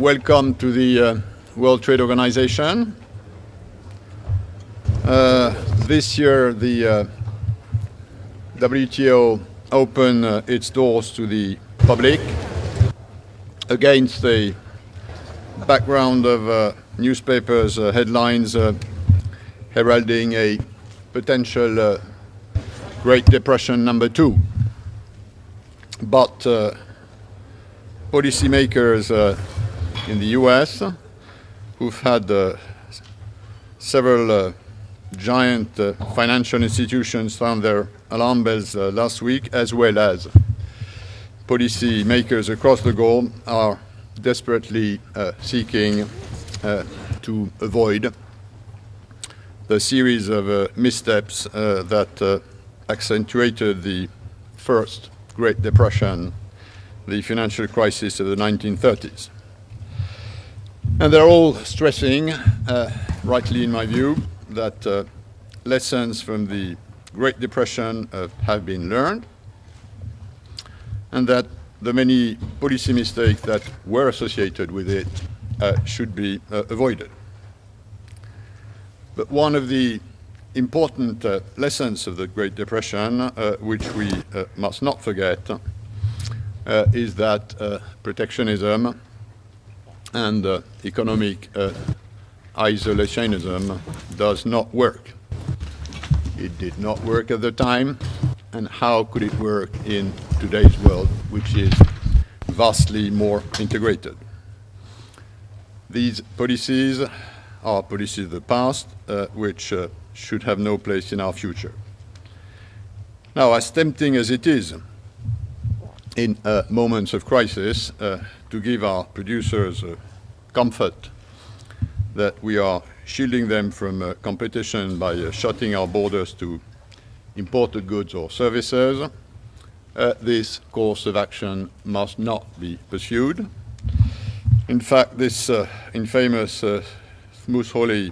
welcome to the World Trade Organization. This year, the WTO opened its doors to the public against a background of newspapers' headlines heralding a potential Great Depression #2. But policymakers in the US, who've had several giant financial institutions sound their alarm bells last week, as well as policymakers across the globe, are desperately seeking to avoid the series of missteps that accentuated the first Great Depression, the financial crisis of the 1930s. And they're all stressing, rightly in my view, that lessons from the Great Depression have been learned, and that the many policy mistakes that were associated with it should be avoided. But one of the important lessons of the Great Depression, which we must not forget, is that protectionism and economic isolationism does not work. It did not work at the time, and how could it work in today's world, which is vastly more integrated? These policies are policies of the past, which should have no place in our future. Now, as tempting as it is in moments of crisis to give our producers comfort that we are shielding them from competition by shutting our borders to imported goods or services, this course of action must not be pursued. In fact, this infamous Smoot-Hawley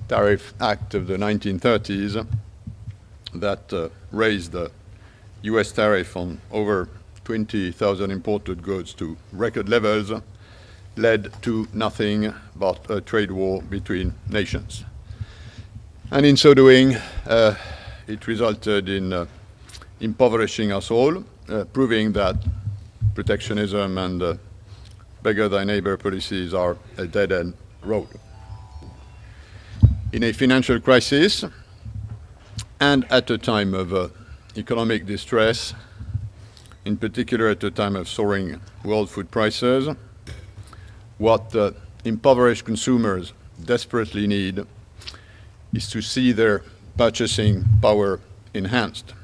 Tariff Act of the 1930s that raised the US tariff on over 20,000 imported goods to record levels led to nothing but a trade war between nations. And in so doing, it resulted in impoverishing us all, proving that protectionism and beggar thy neighbor policies are a dead-end road. In a financial crisis, and at a time of economic distress, in particular at a time of soaring world food prices, what impoverished consumers desperately need is to see their purchasing power enhanced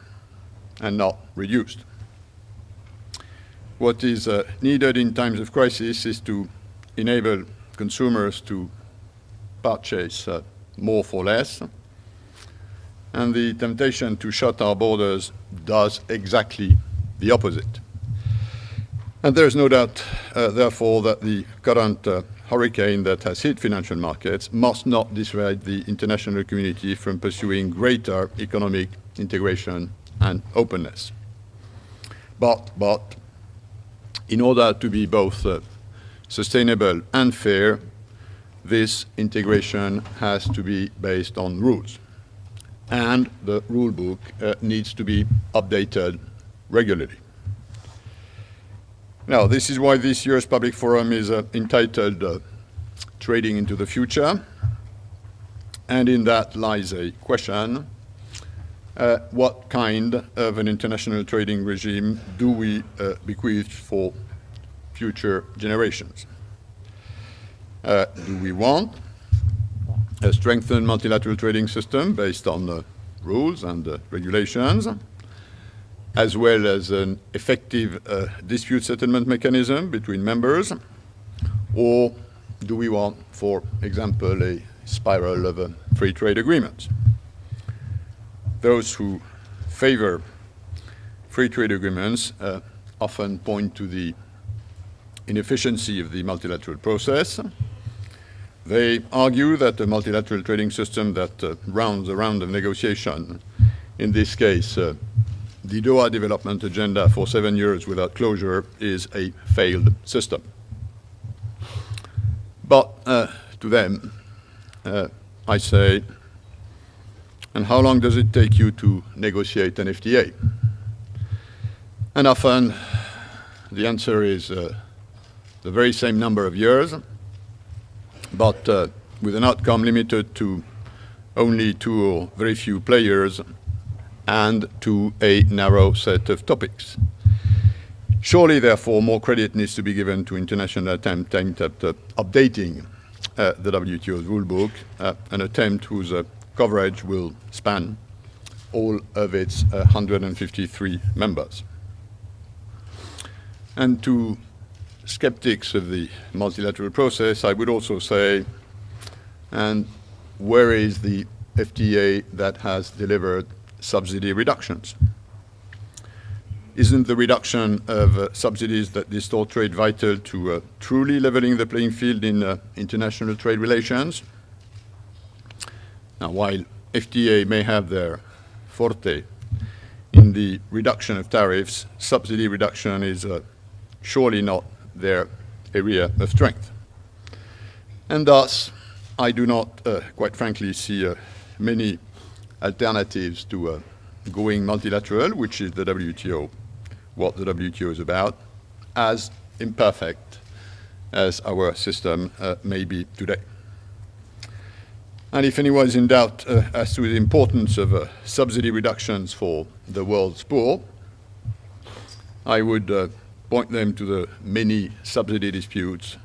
and not reduced. What is needed in times of crisis is to enable consumers to purchase more for less, and the temptation to shut our borders does exactly the opposite. And there is no doubt, therefore, that the current hurricane that has hit financial markets must not dissuade the international community from pursuing greater economic integration and openness. But in order to be both sustainable and fair, this integration has to be based on rules. And the rule book needs to be updated regularly. Now, this is why this year's public forum is entitled Trading into the Future. And in that lies a question, what kind of an international trading regime do we bequeath for future generations? Do we want a strengthened multilateral trading system based on rules and regulations, as well as an effective dispute settlement mechanism between members? Or do we want, for example, a spiral of free trade agreements? Those who favor free trade agreements often point to the inefficiency of the multilateral process. They argue that the multilateral trading system that rounds a round of negotiation, in this case, the Doha Development Agenda for 7 years without closure, is a failed system. But to them, I say, and how long does it take you to negotiate an FTA? And often the answer is the very same number of years, but with an outcome limited to only 2 or very few players and to a narrow set of topics. Surely, therefore, more credit needs to be given to international attempt aimed at updating the WTO's rulebook, an attempt whose coverage will span all of its 153 members. And to skeptics of the multilateral process, I would also say, and where is the FTA that has delivered subsidy reductions? Isn't the reduction of subsidies that distort trade vital to truly leveling the playing field in international trade relations? Now, while FTA may have their forte in the reduction of tariffs, subsidy reduction is surely not their area of strength. And thus, I do not, quite frankly, see many alternatives to going multilateral, which is the WTO, what the WTO is about, as imperfect as our system may be today. And if anyone is in doubt as to the importance of subsidy reductions for the world's poor, I would point them to the many subsidy disputes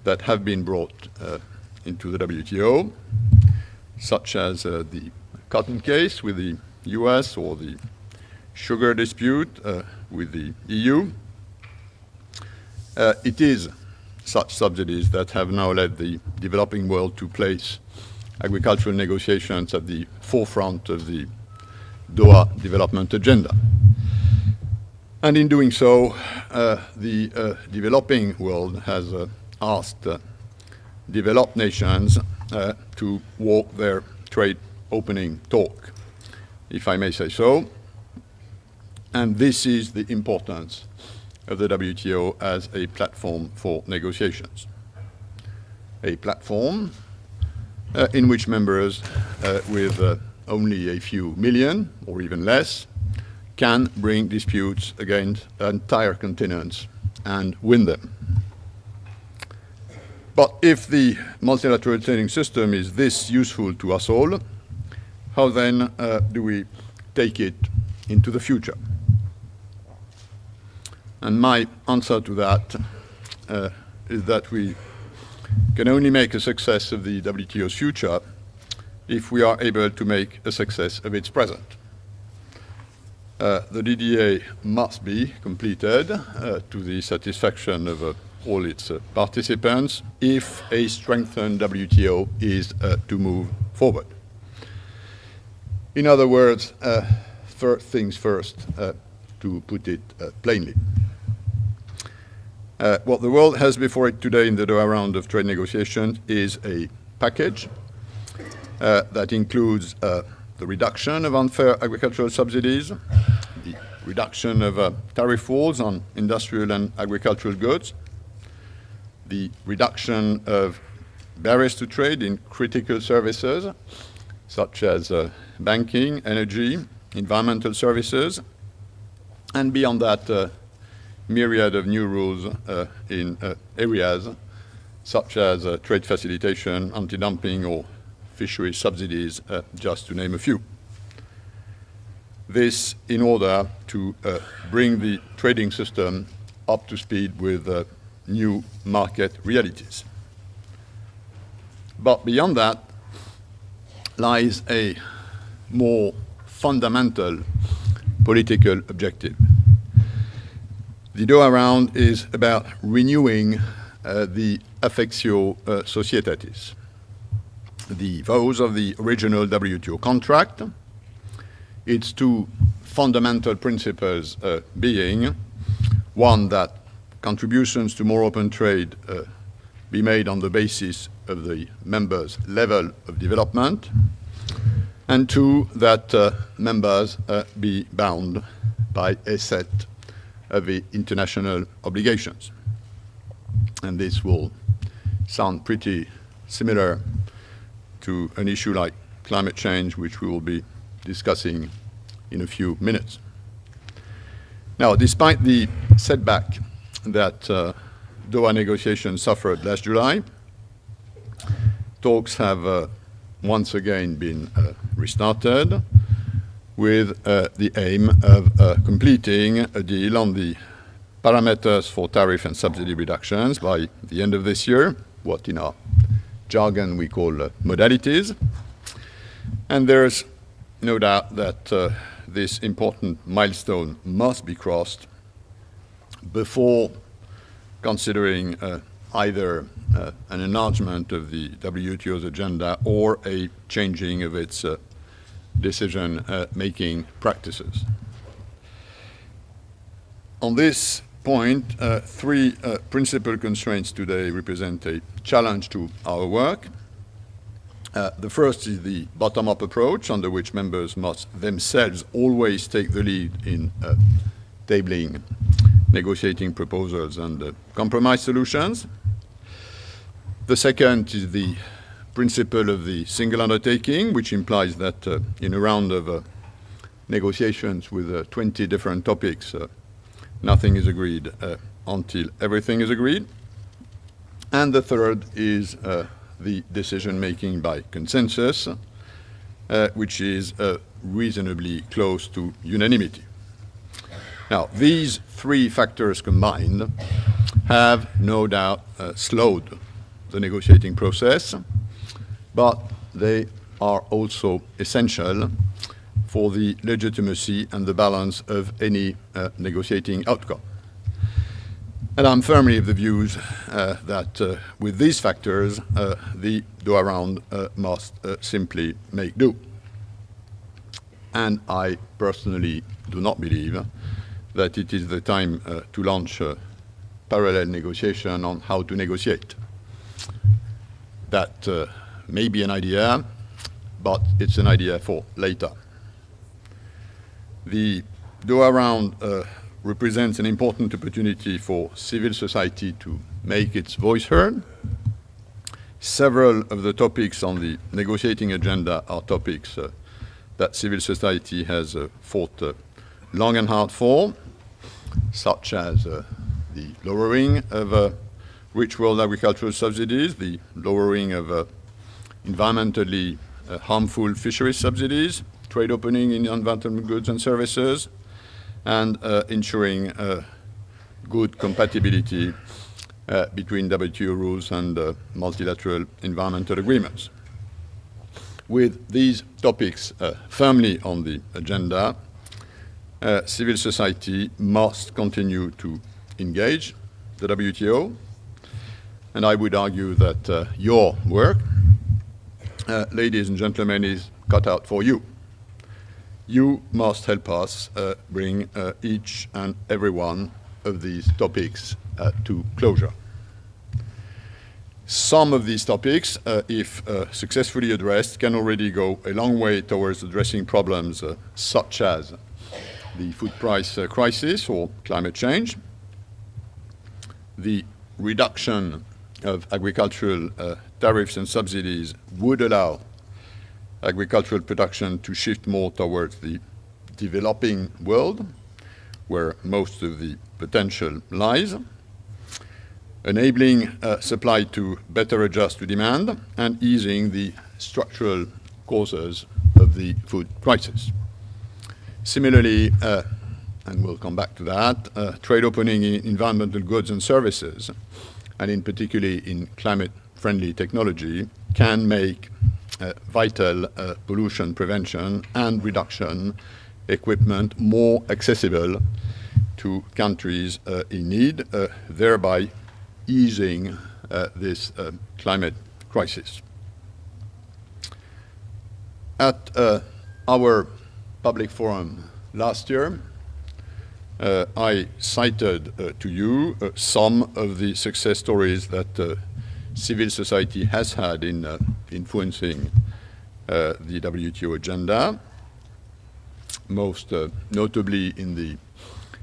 that have been brought into the WTO, such as the cotton case with the US or the sugar dispute with the EU. It is such subsidies that have now led the developing world to place agricultural negotiations at the forefront of the Doha development agenda. And in doing so, the developing world has asked developed nations to walk their trade opening talk, if I may say so. And this is the importance of the WTO as a platform for negotiations. A platform in which members with only a few million or even less can bring disputes against entire continents and win them. But if the multilateral trading system is this useful to us all, how then do we take it into the future? And my answer to that is that we can only make a success of the WTO's future if we are able to make a success of its present. The DDA must be completed to the satisfaction of all its participants if a strengthened WTO is to move forward. In other words, first things first, to put it plainly. What the world has before it today in the Doha Round of trade negotiations is a package that includes the reduction of unfair agricultural subsidies, the reduction of tariff walls on industrial and agricultural goods, the reduction of barriers to trade in critical services, such as banking, energy, environmental services, and beyond that, myriad of new rules in areas such as trade facilitation, anti-dumping, or fisheries subsidies, just to name a few. This in order to bring the trading system up to speed with new market realities. But beyond that lies a more fundamental political objective. The Doha Round is about renewing the affectio societatis, the vows of the original WTO contract, its two fundamental principles being, one, that contributions to more open trade be made on the basis of the members' level of development, and two, that members be bound by a set of the international obligations. And this will sound pretty similar to an issue like climate change, which we will be discussing in a few minutes. Now, despite the setback that Doha negotiations suffered last July, talks have once again been restarted with the aim of completing a deal on the parameters for tariff and subsidy reductions by the end of this year, what in our jargon we call modalities. And there's no doubt that this important milestone must be crossed before considering either an enlargement of the WTO's agenda or a changing of its decision-making practices. On this point, three principal constraints today represent a challenge to our work. The first is the bottom-up approach, under which members must themselves always take the lead in tabling negotiating proposals and compromise solutions. The second is the principle of the single undertaking, which implies that in a round of negotiations with 20 different topics, nothing is agreed until everything is agreed. And the third is the decision-making by consensus, which is reasonably close to unanimity. Now, these three factors combined have no doubt slowed the negotiating process, but they are also essential for the legitimacy and the balance of any negotiating outcome. And I'm firmly of the views that with these factors, the Doha Round must simply make do. And I personally do not believe that it is the time to launch a parallel negotiation on how to negotiate. That may be an idea, but it's an idea for later. The Doha Round represents an important opportunity for civil society to make its voice heard. Several of the topics on the negotiating agenda are topics that civil society has fought long and hard for, such as the lowering of rich world agricultural subsidies, the lowering of environmentally harmful fisheries subsidies, trade opening in environmental goods and services, and ensuring good compatibility between WTO rules and multilateral environmental agreements. With these topics firmly on the agenda, civil society must continue to engage the WTO, and I would argue that your work, ladies and gentlemen, is cut out for you. You must help us bring each and every one of these topics to closure. Some of these topics, if successfully addressed, can already go a long way towards addressing problems such as the food price crisis or climate change, the reduction of agricultural tariffs and subsidies would allow agricultural production to shift more towards the developing world, where most of the potential lies, enabling supply to better adjust to demand, and easing the structural causes of the food crisis. Similarly, and we'll come back to that, trade opening in environmental goods and services, and in particular in climate-friendly technology, can make vital pollution prevention and reduction equipment more accessible to countries in need, thereby easing this climate crisis. At our public forum last year, I cited to you some of the success stories that civil society has had in influencing the WTO agenda, most notably in the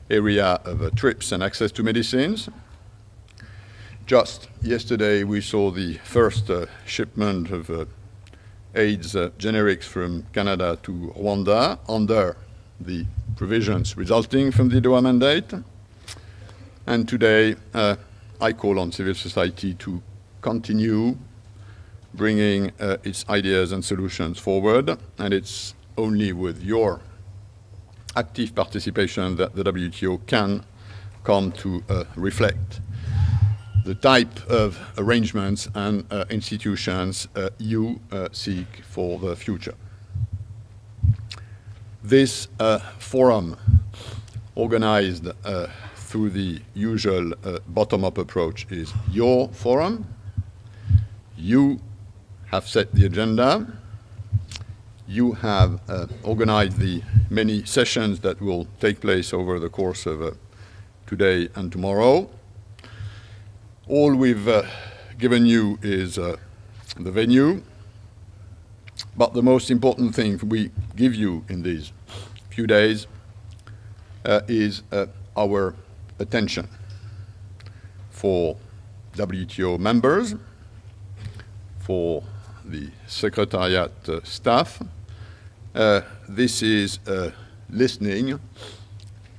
area of TRIPS and access to medicines. Just yesterday, we saw the first shipment of AIDS generics from Canada to Rwanda under the provisions resulting from the Doha mandate. And today, I call on civil society to continue bringing its ideas and solutions forward, and it's only with your active participation that the WTO can come to reflect the type of arrangements and institutions you seek for the future. This forum, organized through the usual bottom-up approach, is your forum. You have set the agenda. You have organized the many sessions that will take place over the course of today and tomorrow. All we've given you is the venue, but the most important thing we give you in these few days is our attention for WTO members, for the Secretariat staff. This is listening,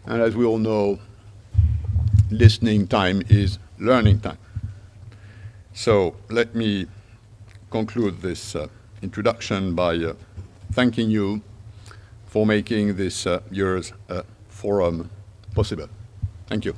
and as we all know, listening time is learning time. So let me conclude this introduction by thanking you for making this year's forum possible. Thank you.